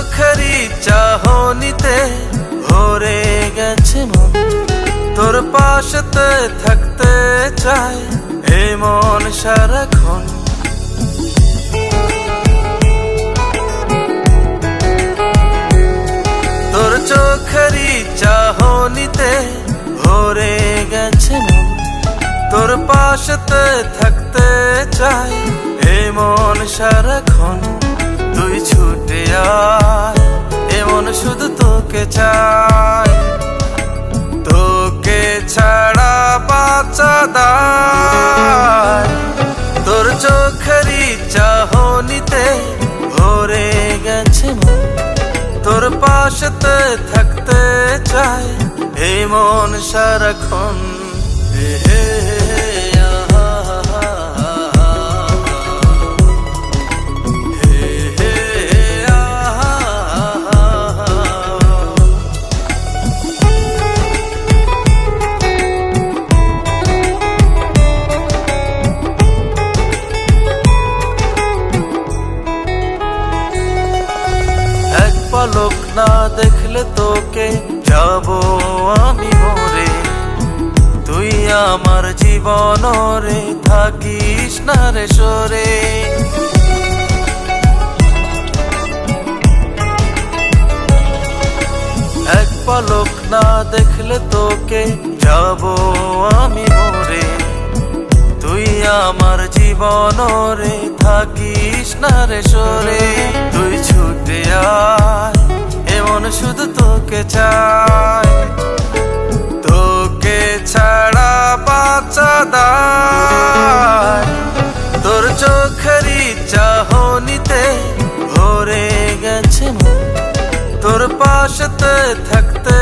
চোখেরই চাহনিতে ভরে গেছে মন, তোর পাশেতে থাকতে চায় এই মন সারাক্ষণ। তোর চোখেরই চাহনিতে ভরে গেছে মন, তোর পাশেতে থাকতে চায় এই মন সারাক্ষণ। তুই ছুটে আয়, এমন শুধু তোকে চায়, তোকে ছাড়া বাঁচা দায়। তোর চোখেরই চাহনিতে ভরে গেছে মন, তোর পাশেতে থাকতে চায় এই মন সারাক্ষণ। পলক না দেখলে তোকে যাব আমি মরে, তুই আমার জীবন রে থাকিস না রে সরে। এক পলক না দেখলে তোকে যাব আমি মরে, তুই আমার জীবন রে থাকিস না রে সরে। তুই ছুটে আয়, এমন শুধু তোকে চায়, তোকে ছাড়া বাঁচা দায়। তোর চোখেরই চাহনিতে ভরে গেছে মন, তোর পাশেতে থাকতে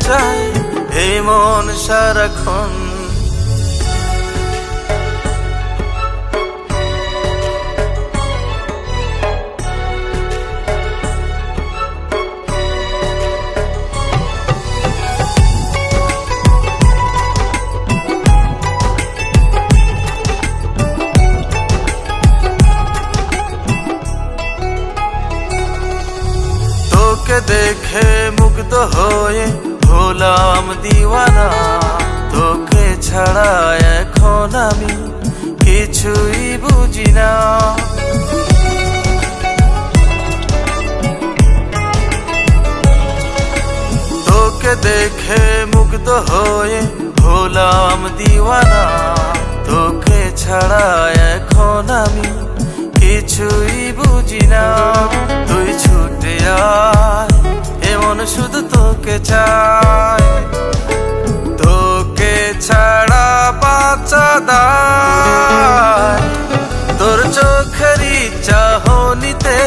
চায় এই মন সারাক্ষণ। তোকে দেখে মুগ্ধ হয়ে হলাম দিওয়ানা, তোকে ছাড়া এখন আমি কিছুই বুঝি না। তোকে দেখে মুগ্ধ হয়ে হলাম দিওয়ানা, তোকে ছাড়া এখন আমি কিছুই বুঝি না। তুই ছুটে আয়, এমন শুধু তোকে চায়, তোকে ছাড়া বাঁচা দায়। তোর চোখেরই চাহনিতে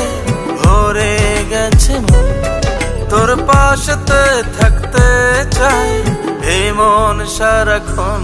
ভরে গেছে মন, তোর পাশেতে থাকতে চায় এই মন সারাক্ষণ।